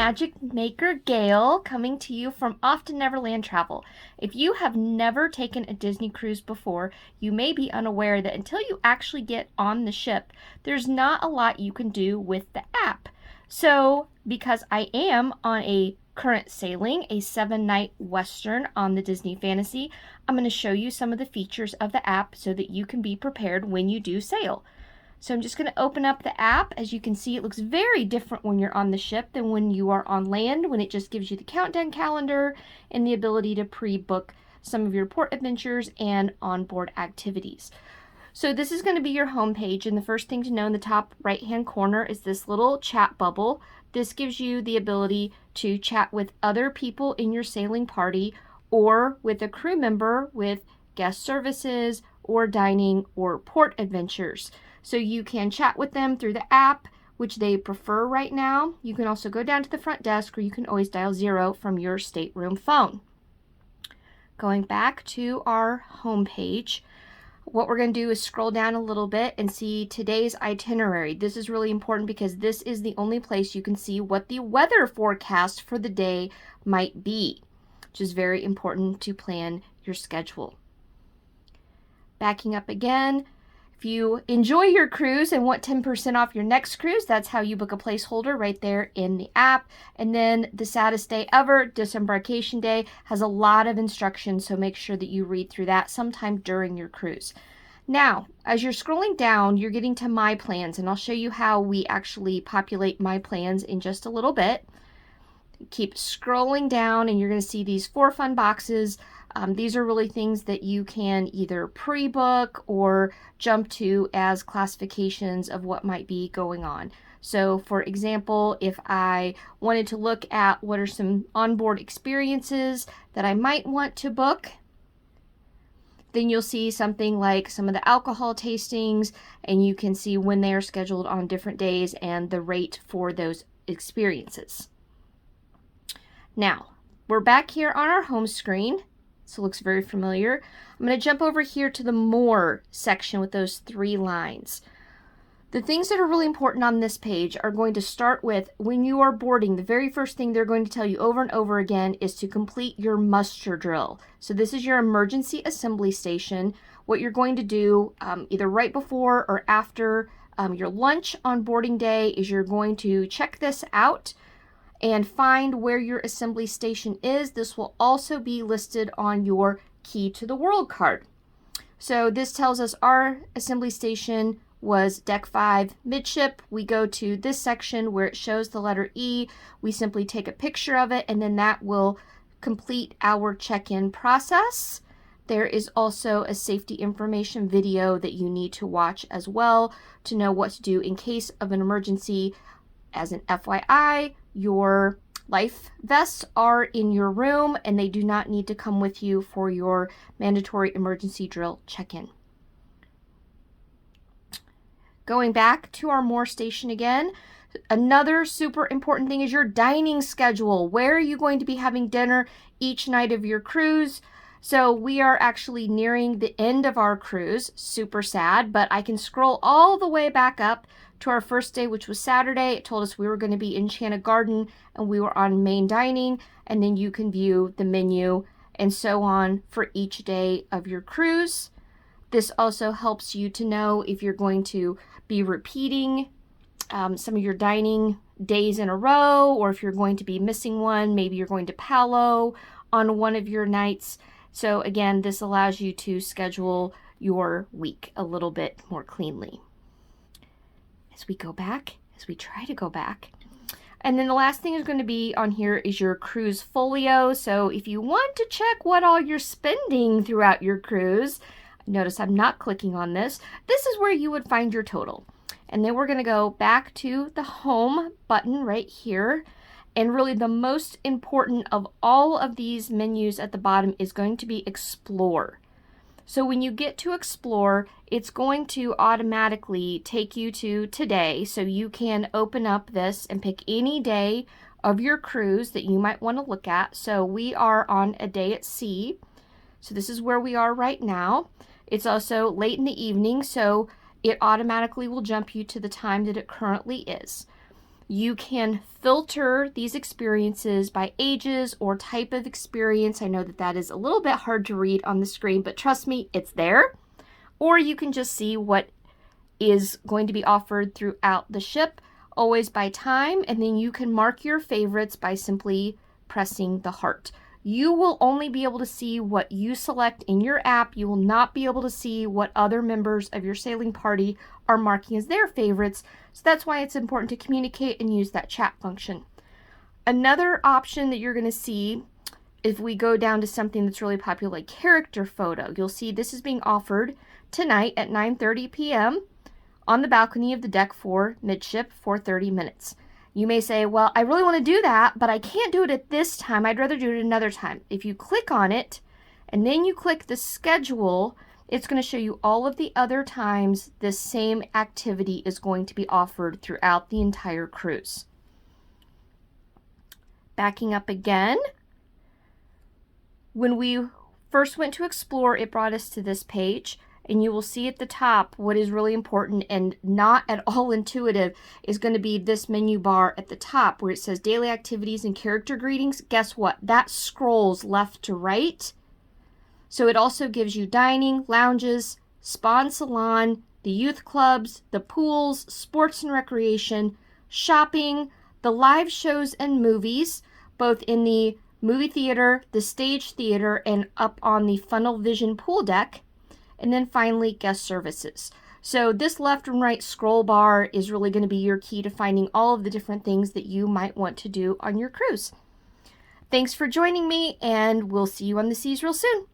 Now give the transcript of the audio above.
Magic Maker Gayle, coming to you from Off to Neverland Travel. If you have never taken a Disney cruise before, you may be unaware that until you actually get on the ship, there's not a lot you can do with the app. So, because I am on a current sailing, a 7-night Western on the Disney Fantasy, I'm going to show you some of the features of the app so that you can be prepared when you do sail. So I'm just going to open up the app. As you can see, it looks very different when you're on the ship than when you are on land, when it just gives you the countdown calendar and the ability to pre-book some of your port adventures and onboard activities. So this is going to be your home page, and the first thing to know in the top right-hand corner is this little chat bubble. This gives you the ability to chat with other people in your sailing party or with a crew member with guest services or dining or port adventures. So you can chat with them through the app, which they prefer right now. You can also go down to the front desk, or you can always dial 0 from your stateroom phone. Going back to our home page, what we're going to do is scroll down a little bit and see today's itinerary. This is really important because this is the only place you can see what the weather forecast for the day might be, which is very important to plan your schedule. Backing up again, if you enjoy your cruise and want 10% off your next cruise, that's how you book a placeholder right there in the app. And then the saddest day ever, disembarkation day, has a lot of instructions, so make sure that you read through that sometime during your cruise. Now, as you're scrolling down, you're getting to My Plans, and I'll show you how we actually populate My Plans in just a little bit. Keep scrolling down and you're going to see these 4 fun boxes. These are really things that you can either pre-book or jump to as classifications of what might be going on. So for example, if I wanted to look at what are some onboard experiences that I might want to book, then you'll see something like some of the alcohol tastings, and you can see when they are scheduled on different days and the rate for those experiences. Now, we're back here on our home screen. So it looks very familiar. I'm going to jump over here to the More section with those 3 lines. The things that are really important on this page are going to start with when you are boarding. The very first thing they're going to tell you over and over again is to complete your muster drill. So this is your emergency assembly station. What you're going to do either right before or after your lunch on boarding day is you're going to check this out and find where your assembly station is. This will also be listed on your Key to the World card. So this tells us our assembly station was Deck 5 midship. We go to this section where it shows the letter E. We simply take a picture of it, and then that will complete our check-in process. There is also a safety information video that you need to watch as well to know what to do in case of an emergency. As an FYI, your life vests are in your room and they do not need to come with you for your mandatory emergency drill check-in. Going back to our More station again, another super important thing is your dining schedule. Where are you going to be having dinner each night of your cruise? So we are actually nearing the end of our cruise. Super sad, but I can scroll all the way back up to our first day, which was Saturday. It told us we were going to be in Enchanted Garden and we were on main dining, and then you can view the menu and so on for each day of your cruise. This also helps you to know if you're going to be repeating some of your dining days in a row, or if you're going to be missing one. Maybe you're going to Palo on one of your nights. So again, this allows you to schedule your week a little bit more cleanly. As we try to go back. And then the last thing is going to be on here is your cruise folio. So if you want to check what all you're spending throughout your cruise, notice I'm not clicking on this. This is where you would find your total. And then we're going to go back to the home button right here. And really the most important of all of these menus at the bottom is going to be Explore. So when you get to Explore, it's going to automatically take you to today. So you can open up this and pick any day of your cruise that you might want to look at. So we are on a day at sea. So this is where we are right now. It's also late in the evening, so it automatically will jump you to the time that it currently is. You can filter these experiences by ages or type of experience. I know that that is a little bit hard to read on the screen, but trust me, it's there. Or you can just see what is going to be offered throughout the ship, always by time, and then you can mark your favorites by simply pressing the heart. You will only be able to see what you select in your app. You will not be able to see what other members of your sailing party are marking as their favorites. So that's why it's important to communicate and use that chat function. Another option that you're going to see, if we go down to something that's really popular like character photo, you'll see this is being offered tonight at 9:30 p.m. on the balcony of the deck 4 midship for 30 minutes. You may say, well, I really want to do that, but I can't do it at this time. I'd rather do it another time. If you click on it and then you click the schedule, it's going to show you all of the other times this same activity is going to be offered throughout the entire cruise. Backing up again, when we first went to explore, it brought us to this page. And you will see at the top what is really important and not at all intuitive is going to be this menu bar at the top where it says daily activities and character greetings. Guess what? That scrolls left to right. So it also gives you dining, lounges, spa and salon, the youth clubs, the pools, sports and recreation, shopping, the live shows and movies, both in the movie theater, the stage theater, and up on the funnel vision pool deck. And then finally, guest services. So this left and right scroll bar is really going to be your key to finding all of the different things that you might want to do on your cruise. Thanks for joining me, and we'll see you on the seas real soon.